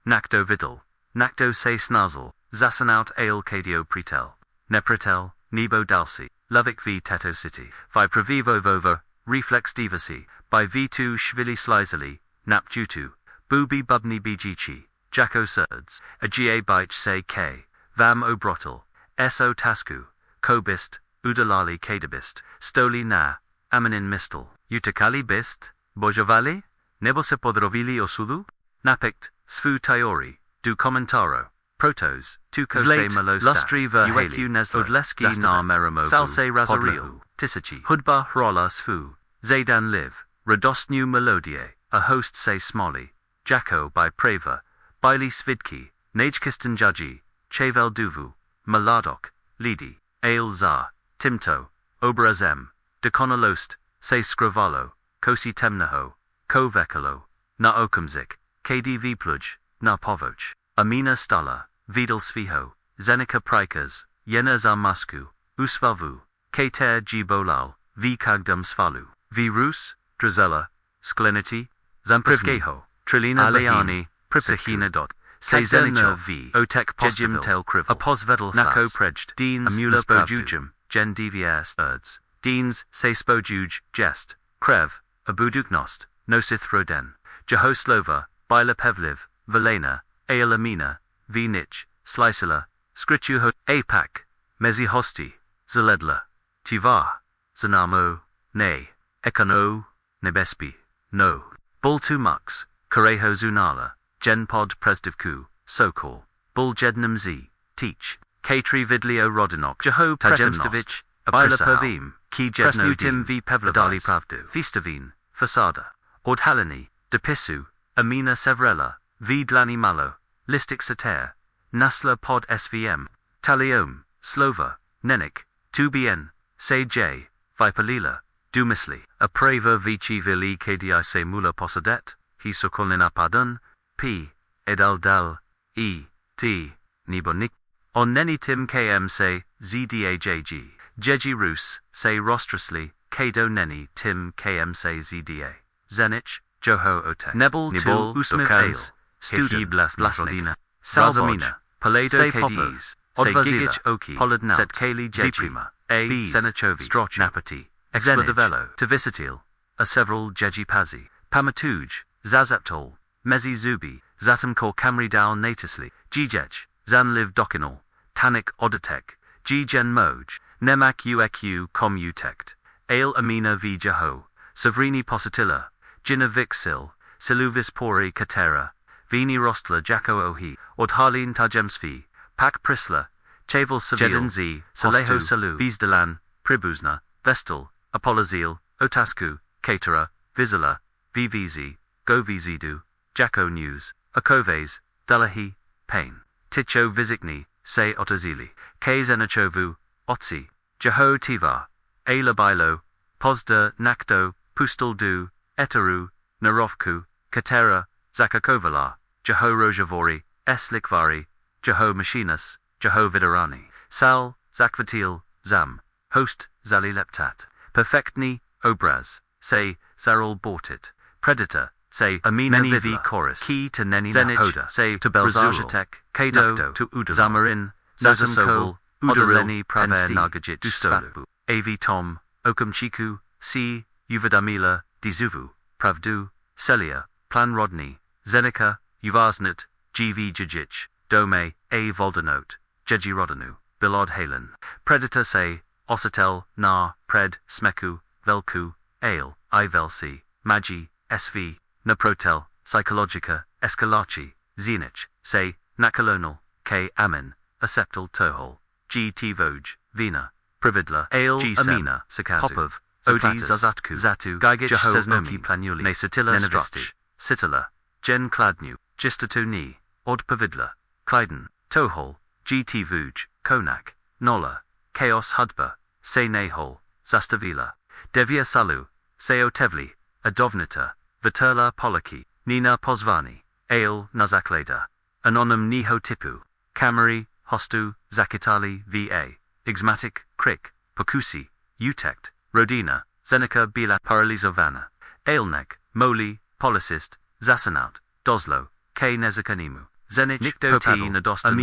Nakdo Vidal, Nakdo Se Snazel, Zasanaut Ale Kadio Pretel, Nepretel, Nebo Dalsi, Lovik V Teto City, Vi Pravivo Vova, Reflex Divasi, by V2 Shvili Slizali, Napjutu, Bubi Bubni Bgchi, Jako Surds, Agie Bich Se K, Vam Obrotel, So Tasku, Kobist, Udalali Kadabist, Stoli Na, Amanin Mistel, Utakali Bist, Bojavali, Nebose Podrovili Osudu, Napikt, Sfu Tayori, Du Commentaro, Protos, Tuko Se Malostat, Lustri Verhali, Odleski Na Meramo, Salse Razoriu, Tisachi, Hudba Hrola Sfu, Zaydan Liv, Radostnu Melodie, A Host Se Smolly, Jako by Preva, Bili Svidki, Najkistan Jaji, Chevel Duvu, Maladok, Lidi, Ale Zar, Timto, Obrazem, Dekonolost, Se Skrovalo, Kosi Temnaho, Kovekalo, Na Okumzik, KDV Pluj, Na Povoch, Amina Stala, Vidal Sviho, Zenica Prikas, Yena Zamasku, Usvavu, Kater Gibolal, V Kagdam Svalu, V Rus, Drazella, Sklenity, Zamprivgeho, Trilina Aleani, Pripsahina dot. Se Zenichov V. Otek Postavil, Tel Krivel, Apos Vedel Nako Prejd, Deans, Amula Spojujum, Gen DVS, Erds, Deans, Se Spojuj, Jest, Krev, Abuduknost, Nosith Roden, Jehoslova, Bila Pevliv, Velena, Aelamina, V Nich, Slicila, Skrituho, Apak, Mezihosti, Zeledla, Tivar, Zanamo, Ne, Ekano, Nebespi, No, Bultu Mux, Kareho Zunala, Genpod Presdivku, Sokol, Bul Jednam Z, Teach, Katri Vidlio Rodinok, Jeho Tajemstovich, Bila Pervim, Ki Jednutim V Pevladali Pravdu, Vistavin, Fasada, Ordhalini, Depisu, Amina Sevrella, V Dlani Malo, Listic Sater, Nasla Pod SVM, Taliom, Slova, Nenik, 2BN, Se J, Vipalila, Dumisli, Apreva Vici Vili KDI Se Mula Posadet, Hi Sokolnina Padun, P. Edal Dal, E. T. Nibonik, On Neni Tim KM Se, ZDAJG, Jeji Rus, Se Rostrasli, Kado Neni Tim KM Se ZDA, Zenich, Joho Ote, Nebel Nibol Usmiv Ale, Studi Blasnik, Salzamina, Paledo KDs, Odvazila, Oki, Poladnau, Set Kali Jeprima, A. Senachovi, Stroch Napati, Explodavello, Tavisitil, A several Jeji Pazi, Pamatuj, Zazaptol, Mezi Zubi, Zatam Kor Kamri Dal Natisli, Jijech, Zanliv Dokinal, Tanik Odatek, Jigen Moj, Nemak Ueq Com Utect, Ale Amina V Jaho, Savrini Posatilla, Jina Vixil, Siluvis Pori Katera, Vini Rostla Jako Ohi, Odhalin Tajemsvi, Pak Prisla, Chavel Savil, Jedan Z, Saleho Salu, Vizdalan, Pribuzna, Vestal, Apolazil, Otasku, Catera, Vizela, VVZ, Govizidu, Jako News, Akoves, Dalahi, Pain, Ticho Vizikni, Se Otazili, K Zenachovu, Otsi, Jeho Tivar, Ailabilo, Pozda, Nakdo, Pustaldu, Etaru, Narovku, Katera, Zakakovala, Jeho Rojavori, S. Likvari, Jeho Machinus, Jeho Vidarani, Sal, Zakvatil, Zam, Host, Zali Leptat, Perfectni, Obraz, say, Zarul Bortit, Predator, say, Amina Vivi Chorus, Key to Neni Nahoda, say, to Belzajatek, Kado, to Uda, Zamarin, Zazankol, Udareni Praver Nagajic, Dustolu, Avi Tom, Okumchiku, C. Uvadamila, Dizuvu, Pravdu, Celia, Plan Rodney, Zenica, Uvaznut, GV Jijic, Dome, A. Voldenote, Jeji Rodanu, Bilod Halen, Predator say, Ossatel, Na, Pred, Smeku, Velku, Ale, Ivelsi, Magi, SV, Naprotel, Psychologica, Escalachi, Zenich, say, Nakalonal, K. Amin, Aceptal Tohol, G. T. Voj, Vina, Prividla, Ale, G. Amina, Sakazu, Popov, Odi Zazatku, Zatu, Gigich Seznoki Planuli, Nesatilla Nevěsty, Sitala, Jen Kladnu, Gistatu Ni, Od Pavidla, Kleiden, Tohol, G. T. Vuj, Konak, Nola, Chaos Hudba, Se Nahol, Zastavila, Devia Salu, Seo Tevli, Adovnita, Viterla Polaki, Nina Pozvani, Ale Nazakleda, Anonym Niho Tipu, Kamari, Hostu, Zakitali, Va, Ixmatic, Krik, Pokusi, Utect, Rodina, Zeneca Bila Paralizovana, Ailnek, Moli, Policist, Zasanaut, Doslo, K. Nezakanimu, Zenich, Nikdo T. Nadostan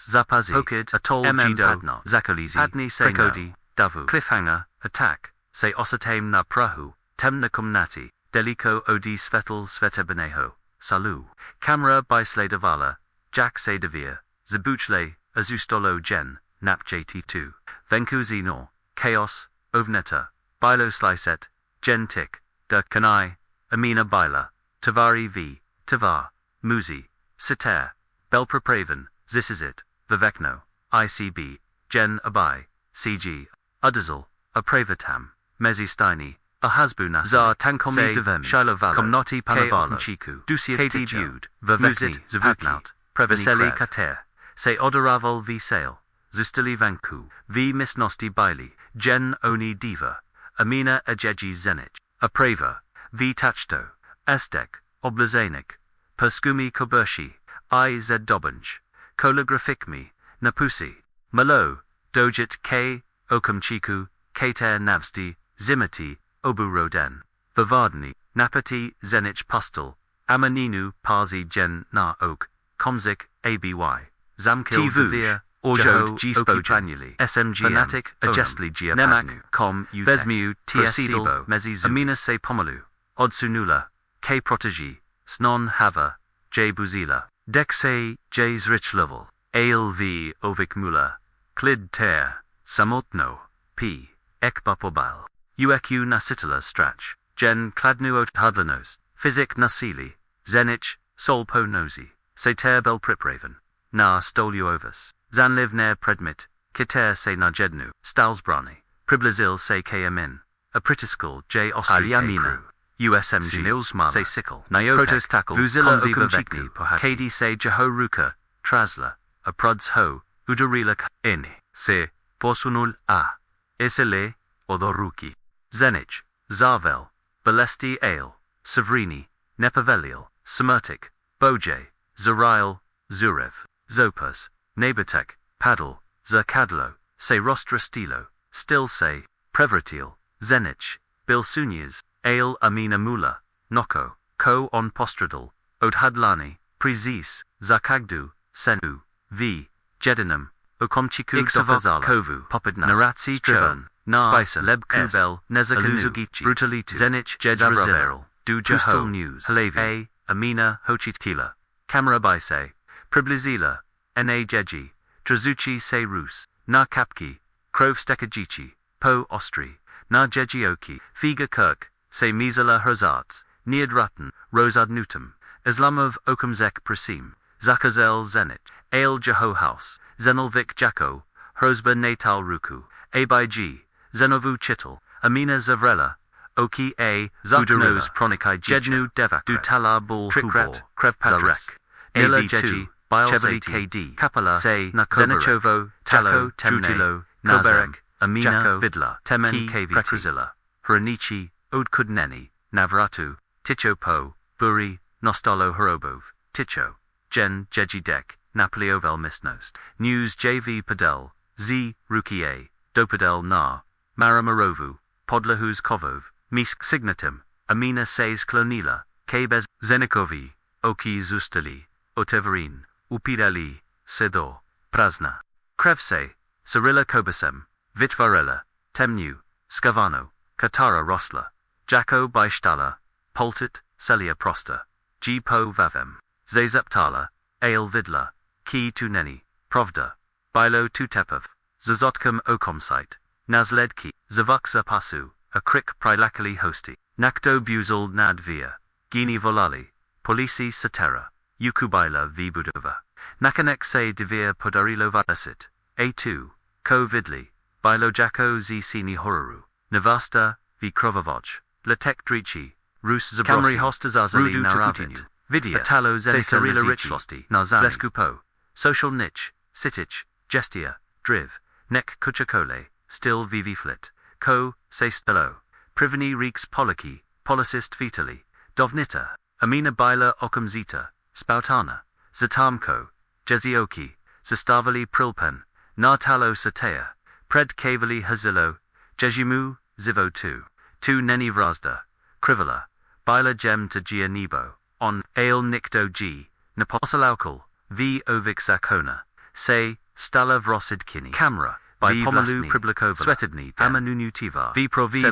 Zapazi, Hokid, Atol Jido, Zakalizi, Adni Sekodi, Davu, Cliffhanger, Attack, Say Osatame na Prahu, Temnakum Nati, Delico Odi Svetel Svetebeneho, Salu, Camera by Sladevala, Jack Sadavir, Zabuchle, Azustolo Gen, Nap JT2, Venkuzi Nor, Chaos, Ovneta, Bilo Sliset, Gen Tik, Da Kanai, Amina Bila, Tavari V, Tavar, Muzi, Siter, Belprapraven, Zisizit, Vivekno, ICB, Gen Abai, CG, Udazel, Apravitam, Mezisteini, Ahazbuna, Zar Tankomi Devem, Shilovala, Komnoti Panavala, Chiku, Dusia Katie Bude, Viveknit, Zavuknaut, Previseli Kater, Se Odoraval V Sale, Zustili Vanku, V Misnosti Baili, Gen Oni Diva, Amina Ajeji Zenich, Aprava, V Tachto, Aztec, Oblazanik, Perskumi Kobershi, I Z Dobanj, Kolagrafikmi, Napusi, Malo, Dojit K, Okumchiku, Kater Navsti, Zimati, Obu Roden, Vavardni, Napati, Zenich Pustel, Amaninu, Parsi Gen Na Oak, Komzik, ABY, Zamkil Vivir, Orjo, Gispo Januli, SMG, Fanatic, Ajestli Gia Nemak, Com, Vesmiu, TSCbo, Mezizu, Amina Se Pomalu, Odsunula, K Protegi, Snon Hava, J Buzila, Dexe, J's Rich Level, ALV Ovik Mula, Clid Ter, Samotno, P. Ekbapobal, Ueku Nasitala Strach, Gen Kladnuot Hudlanos, Physic Nasili, Zenich, Solpo Nosi, Sater Bel Pripraven, Na Stoluovus, Zanliv Ner Predmit, Kiter Se Najednu, Stalsbrani, Priblazil Se Kayamin, Apritiskal J Ostriamina, USMG, Se Sickle, Protos Tackle, Vuzilla Okumchikni, KD Se Jehoruka, Trasla, Apruds Ho, Udarila Ini, Se, Porsunul A, Isile, Odoruki, Zenich, Zarvel, Balesti Ale, Savrini, Nepavelial, Semertic, Boj, Zarail, Zurev, Zopas, Nabatek, Paddle, Zerkadlo, Se Rostra Stilo, Still Se, Prevratil, Zenich, Bilsunias, Ale Amina Mula, Noko, Ko on Postradal, Odhadlani, Prizis, Zakagdu, Senu, V, Jedinum, Okomchiku Ixavazala, Kovu, Popidna, Naratsi Churn, Na, Spicer, Leb Kubel, Nezakanuzugichi, Brutalitu, Zenich, Jedabrazil, Du Justal News, Halevi, A, Amina Hochitila, Camera Bise, Priblizila, Na Jeji, Trazuchi Se Rus, Na Kapki, Krov Stekajichi, Po Ostri, Na Jejioki, Figa Kirk, Se Mizala Herzarts, Niad Rutten, Rosad Nutum, Islamov Okumzek Prasim, Zakazel Zenit, Ale Jeho House, Zenelvik Jako, Hrozba Natal Ruku, Abai G, Zenovu Chittel, Amina Zavrela, Oki A, Zaknos Pronikai Jednu Devak, Dutala Bul Trikrat, Krevpatrek, Nila Jeji, Chevali KD, Kapala, Se, Zenichovo, Talo, Trutilo, Koberek, Amina, Vidla, Temen Prekrazilla, Hranichi, Odkudneni, Navratu, Tichopo, Buri, Nostalo Horobov, Ticho, Jen Jeji Dek, Napoliovel Misnost, News JV Padel, Z, Rukie, Dopadel Na, Maramarovu, Podlahus Kovov, Misk Signatum, Amina Says Klonila, Kabez, Zenikovi, Oki Zustali, Oteverin, Upidali, Sedor, Prazna, Krevse, Cyrilla Kobasem, Vitvarela, Temnu, Skavano, Katara Rosla, Jako Baishtala, Poltit, Celia Prosta, Jipo Vavem, Zazeptala, Ale Vidla, Ki Tuneni, Provda, Bilo Tutepov, Zazotkam Okomsite, Nazledki, Zavuksa Pasu, Akrik Prilakali Hosti, Nakto Buzul Nadvia, Gini Volali, Polisi Satera, Yukubila V Budova, Nakanek Se Devir Podarilo Valasit, A2, Ko Vidli, Bilo Jako Z Sini Horaru, Navasta, V Krovavoj, Latek Drici, Rus Zabrossi, Kamri Hostazazali Naravit, Vidya, Atalo Zenisarila Richlosti, Nazani, Leskupo, Social Niche, Sitich, Gestia, Driv, Nek Kuchakole, Still Vivi Flit, Ko, Sestelo, Privini Reeks Poliki, Policist Vitali, Dovnita, Amina Bila Okumzita, Spoutana, Zatamko, Jezioki, Zastavali Prilpen, Nartalo Satea, Pred Kavali Hazilo, Jejimu, Zivo 2 Neni Vrazda, Krivala, Bila Gem to Gia Nebo, on, Ale Nikdo G, Naposalaukal, V Ovik Zakona, Say, Stala Vrosidkini, Camera, by Pomalu Priblikova, Svetibni, Amanunu Tivar, V Provivo,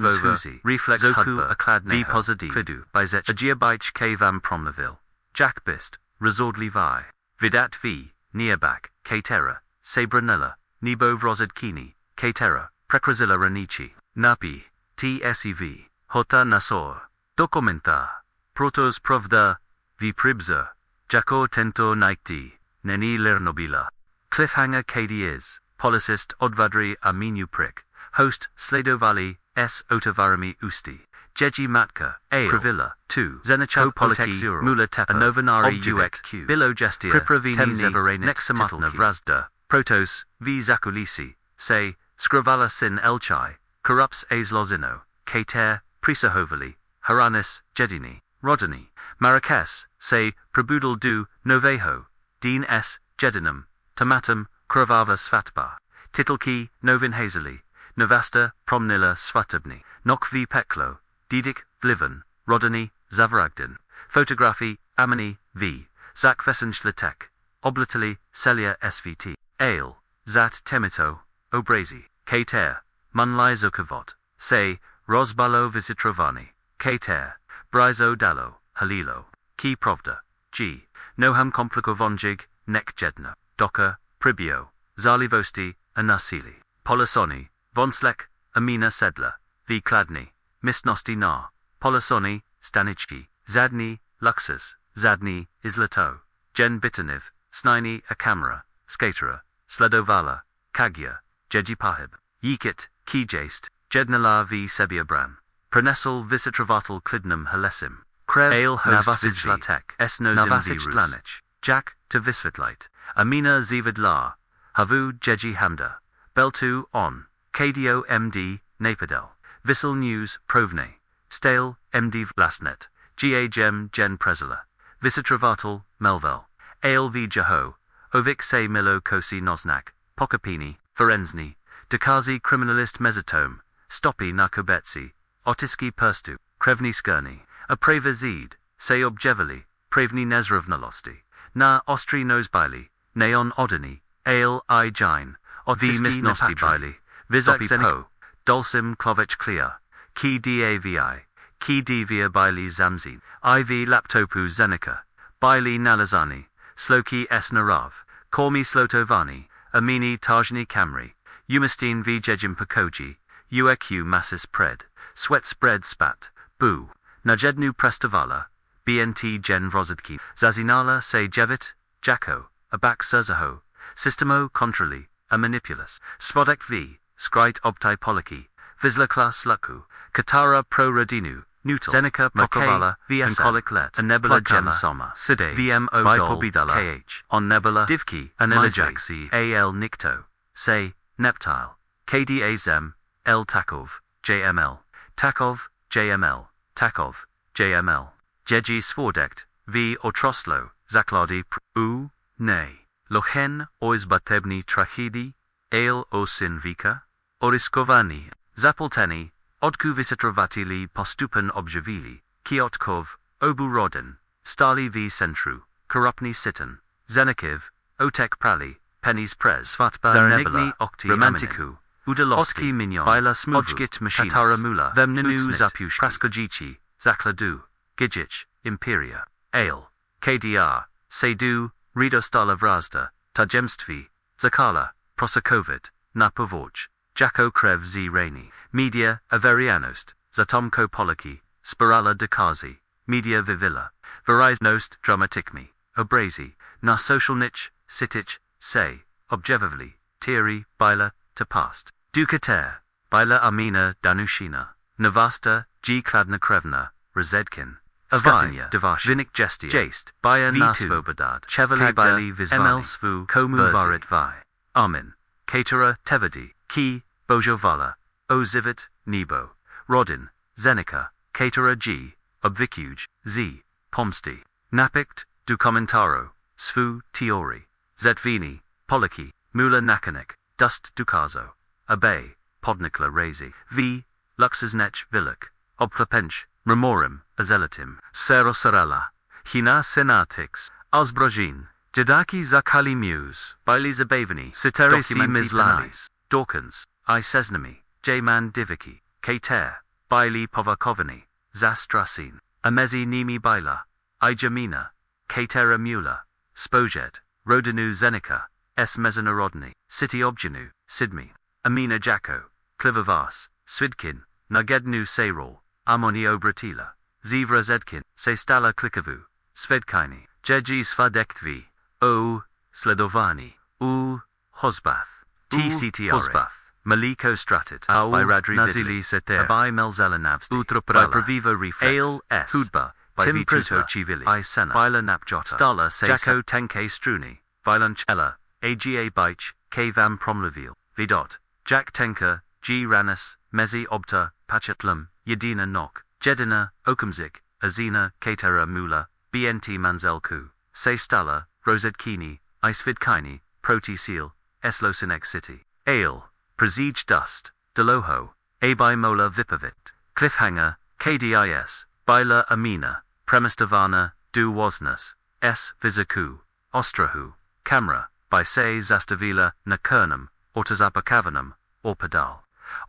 Reflex Zoku, Aklad V Pozadi, Klidu, by Zech, Agiabich Kavam Promnaville, Jack Bist, Resordli Vi, Vidat V, Niabak, Katera, Sabranella, Nebo Vrosidkini, Katera, Prekrazilla Ranici, Napi, TSEV, Hota Nasor, Documenta, Protos Provda, V Pribza, Jako Tento Naikti, Neni Lernobila, Cliffhanger KD Policist Odvadri Aminu Prick, Host Sladovali, S. Otavarami Usti, Jeji Matka, A. Pravilla, 2, Zenichov Poliki, Mula Tepa, Novanari UXQ, Bilo Gestia, Pripravini Zeverene, Nexamatna Vrazda, Protos, V. Zakulisi, Say, Scrivala Sin Elchai, Corrupts Azlozino, Kater, Prisahovali, Haranis, Jedini, Rodani, Marrakes, Say, Prabudal Du, Noveho, Dean S. Jedinum, Tomatum, Krovava Svatba, Titlki, Novin Hazeli, Novasta, Promnila Svatabni, Nokvi Peklo, Didik, Vlivan, Rodani, Zavaragdin, Photography, Amani, V, Zak Vesenschletek, Oblatali, Celia SVT, Ale, Zat Temito, Obrazi, Kater, Munlai Zukavot, Say, Rosbalo Visitrovani, Kater, Brizo Dallo, Halilo, Ki Provda, G, Noham Komplikovonjig, Nek Jedna, Doka, Pribio, Zalivosti, Anasili, Polisoni, Vonslek, Amina Sedla, V. Kladny, Misnosti Na, Polisoni, Stanichki, Zadni, Luxus, Zadni, Islato, Jen Bitaniv, Snini Akamera, Skatera, Sledovala, Kagya, Jeji Pahib, Yikit, Kijast, Jednala V. Sebiabran, Prenesel Visitravatal Klidnum Halesim, Krev, Ale Host Vizlatek, Esnozim Vlanich, Jack, to Visvitlite, Amina Zividla, Havu Jeji Hamda, Beltu On, KDO MD, Napadel, Vissel News, Provne, Stale, MD Vlasnet, GA Gem Jen Prezela, Visitravatal, Melvel, ALV Jaho, Ovik Se Milo Kosi Nosnak, Pokapini, Forensny, Dekazi Criminalist Mesotome, Stopi Nakobetsi, Otiski Perstu, Krevni Skurni, Apreva Zid, Seob Jeveli, Pravni Nezrovnalosti, Na Ostri Nosbili, Neon Odini, Ale I Jine, Otiski Nosti Bili, Vizak Po, Dolsim Klovich Clear, Ki Davi, Ki Divia Bili Zamzin, IV Laptopu Zenica, Bili Nalazani, Sloki S. Narav, Kormi Slotovani, Amini Tajni Kamri, Umastin V. Jejim Pakoji, Ueq Massis Pred, Sweat Spread Spat, Boo, Najednu Prestavala, BNT Jen Vrozidki, Zazinala Se Jevit, Jako, Abak Serzaho, Systemo Contrali, a Manipulus, Spodek V, Skrite Obtai Poliki, Vizla Klas Luku, Katara Pro Rodinu, Nutal, Zenica Prokovala, VSM, Kolik Let, a Nebula Gem Soma, Side, VM Odol, KH, on Nebula, Divki, Anilajaxi, AL Nikto, Say, Neptile, KDA Zem, L Takov, JML, Takov, JML, Takov, JML, Jeji Svordekt, V otroslo, zaklady u, ne. Lochen ois batebni trachidi, ale o syn vika, oriskovani, zapolteni, odku vysitrovati postupen objevili, kiotkov, obu rodin, stali v centru, korupni sitten, zenikiv, otek prali, pennies prez, svatba zarenigni okti romantiku, udaloski mignon, bila smuvu, katara mula, vemninu zapushki, praskojici, zakladu, gijich, imperia, ale, KDR, Sejdu, Ridostala Vrazda, Tajemstvi, Zakala, Prosakovit, Napovoj, Jako Krev z Rainy, Media, Averianost, Zatomko Polaki, Spirala Dekazi, Media Vivilla, Veriznost Dramatikmi, Obrazi, Na Socialnich, Sitich, Say, Objevavli, Tiri, Bila, Tapast, Dukater, Bila Amina Danushina, Navasta, G. Kladna Krevna, Rozedkin, Skatinya, Devash, Vinik Gestia, Jaste, Bayan Nasvobodad, Chevali Bili Vizvani, ML Svu, Komu Varit Vi, Armin, Katera, Tevadi, Ki, Bojovala, Ozivit, Nebo, Rodin, Zenica, Katera G, Obvikuj, Z, Pomsti, Napikt, Dukomentaro, Svu, Tiori, Zetvini, Polaki, Mula Nakanek, Dust Dukazo, Abe, Podnikla Razi, V, Luxesnech Vilak, Obklapench, Memorim, Azelatim, Serosarala, Hina Senatix, Osbrojin, Jadaki Zakali Muse, Bili Zabavani, Siterisi Mizlalis, Dawkins, I Sesnami, J-Man Diviki, Kater, Bili Povakovani, Zastrasin, Amezi Nimi Bila, Ijamina, Katera Mula, Spojed, Rodinu Zenica, S. Mezanarodny, City Objanu, Sidmi, Amina Jako, Klivavas, Svidkin, Nagednu Seyrol, Amoni Obratila, Zivra Zedkin, Sestala Klikavu, Svedkini, Jeji Svadektvi, O. Sledovani, U. Hosbath, TCTR, Hosbath, Maliko Stratit, Au, by Radri Nazili Seter, by Melzelanavsti, Utroprala, by Praviva Reflex, Ale S. Hudba, by Tim Priso Chivili, I Sena, Bila Napjota, Stala Se Jako Tenke Struni, Vilanch Ella, AGA Bich, K. Vam Promlevil, Vidot, Jack Tenker, G. Ranis, Mezi Obta, Pachatlum, Yedina Nok, Jedina, Okumzik, Azina, Katera Mula, BNT Manzelku, Se Stala, Rosedkini, Isvidkini, Proti Seal, Eslosinek City, Ale, Presige Dust, Deloho, Abai Mola Vipavit, Cliffhanger, KDIS, Bila Amina, Premistavana, Du Wasnas, S. Vizaku, Ostrahu, Camera, by Se Zastavila, Nakernum, Ortazapakavanum, Orpadal.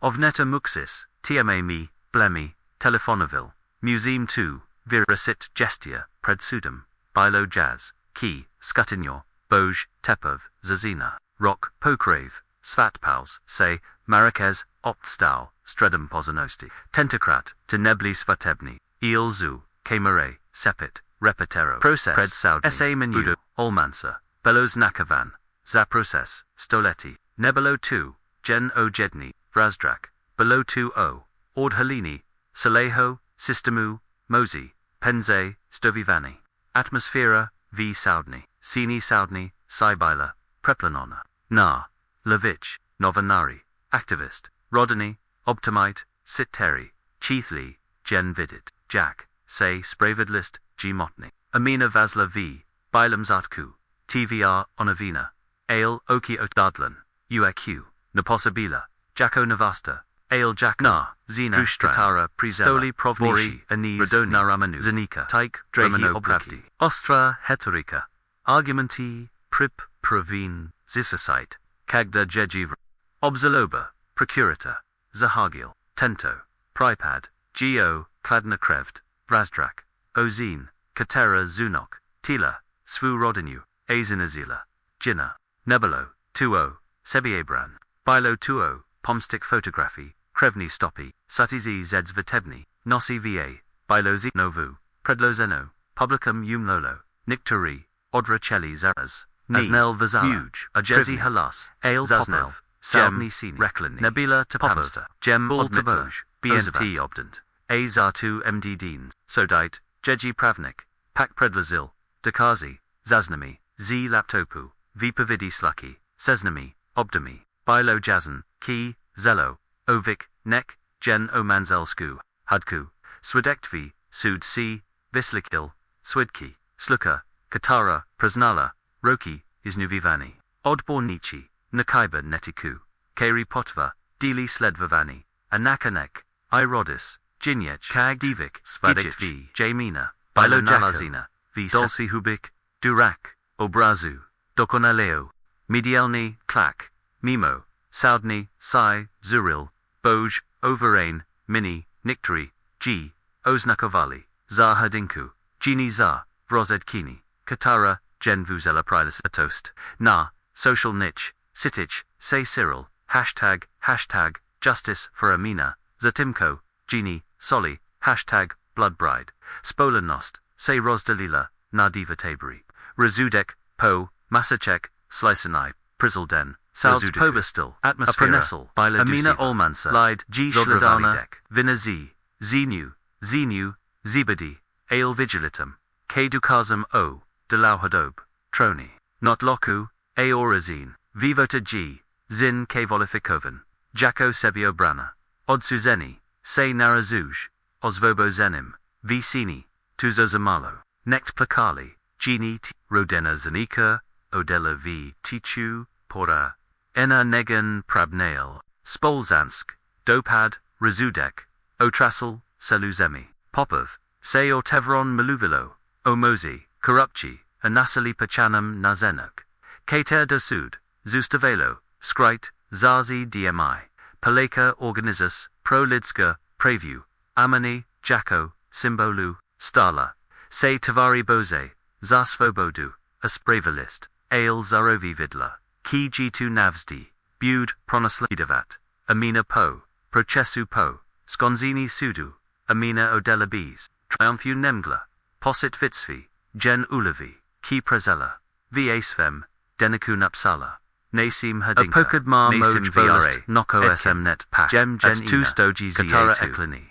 Ovneta Muxis, TMA Mi, Blemi, Telefonovil, Museum 2, Virasit Gestia, Predsudum, Bilo Jazz, Key, Skutinyor, Boj, Tepov, Zazina, Rock, Pokrave, Svatpals, Say, Marrakez, Optstal, Stredum Pozanosti, Tentacrat, Tenebli Svatebni, Eelzu, Kamare, Sepit, Repetero, Process, Pred Saudi, SA Menudo, Olmansa, Belos Nakavan, Zaprocess, Stoleti, Nebelo 2, Gen O Jedni, Vrazdrak, Below 2-0, Ord Helini, Saleho, Sistemu, Mosi, Penze, Stovivani, Atmosphera, V. Saudni, Sini Saudni, Sibila, Preplanona, Na, Levich, Novanari, Activist, Rodini, Optimite, Sitteri, Cheathli, Gen Vidit, Jack, Say Spravidlist, G. Motni, Amina Vasla V. Bilam Zatku, TVR, Onavina, Ale Oki Otadlan, UAQ, Naposabila, Jacko Navasta, Ale Jack Na, Zina, Katara, Prizela, Stoli Provori, Aniz, Radoni, Naramanu, Zanika, Taik, Dramano Pravdi, Ostra, Hetorika, Argumenti, Prip, Praveen, Zisasite, Kagda Jejiv, Obzaloba, Procurator, Zahagil, Tento, Pripad, Geo, Kladna Krevd, Vrazdrak, Ozine, Katera Zunok, Tila, Svu Rodinu, Azinazila, Jinna, Nebelo, 2-0, Sebiebran, Bilo 2-0, Pomstic Photography, Krevni Stopi, Satizi Zeds Vitebni, Nossi Va, Bilozi Novu, Predlozeno, Publicum Umlolo, Nictori, Odra Cheli Zaraz, Aznel Vazara, Huge, Ajezi Halas, Ale Zaznel, Salmi Sini, Reklini, Nabila Tapamsta, Gem Bull Taboj, BNT Obdant, Azar2 MD Deans, Sodite, Jeji Pravnik, Pak Predlazil, Dakazi, Zaznami, Z Laptopu, Vipavidi Slucky, Seznami, Obdami, Bilo Jazan, Ki, Zello, Ovik, Nek, Gen Omanzelsku, Hudku, Swedektvi, Sud C, Vislikil, Swidki, Sluka, Katara, Prasnala, Roki, Iznuvivani, Odbornici, Nakaiba Netiku, Keri Potva, Dili Sledvavani, Anakanek, Irodis, Jinyech, Kag Divik, Svadit V, Jamina, Bilo Nalazina, V Dolci Hubik, Durak, Obrazu, Dokonaleo, Midielni, Klak, Mimo, Saudni, Sai, Zuril, Boj, Overain, Mini, Niktri, G, Oznakovali, Zahadinku, Gini Za, Vrozedkini, Katara, Gen Vuzela Pridus Atost, Na, Social Niche, Sitich, Say Cyril, Hashtag, Justice for Amina, Zatimko, Genie, Soli, Hashtag, Blood Bride, Spolanost, Say Rosdalila, Nadiva Tabri, Razudek, Po, Masachek, Slicenai, Prizelden, Salz Povestil, Atmosphere, Amina Olmansa, Lide, G. Shladana, Vinazi, Zenu, Zebedi, Ale Vigilatum, K. Dukazum O, Delauhadob, Troni, Not Loku, Aorazine, Vivota G, Zin K. Volifikoven, Jacko Sebio Brana, Odsuzeni, Say Narazuj, Osvobo Zenim, Vicini, Tuzozamalo, Nect Plakali, Genie T. Rodena Zanika, Odela V. Tichu, Pora, Ena Negan Prabnail, Spolzansk, Dopad, Razudek, Otrasel, Seluzemi, Popov, Say Ortevron Maluvilo, Omozi, Korupchi, Anasali Pachanam Nazenuk, Kater Dosud, Zustavelo, Skrite, Zazi DMI, Paleka Organizus, Prolidska, Preview, Amani, Jacko, Simbolu, Stala, Say Tavari Boze, Zasvobodu, Aspravalist, Ale Zarovi Vidla, Ki G2 Navsdi, Bud, Pronoslaidavat, Amina Po, Procesu Po, Skonzini Sudu, Amina Odelabes, Triumphu Nemgla, Posit Vitsvi, Gen Ulavi, Ki Prezella, Vasvem, Deniku Napsala, Nasim Hadinka, Nasim Vra, Noko SM Net Pack, Jem Gen Ina, Katara Eklini.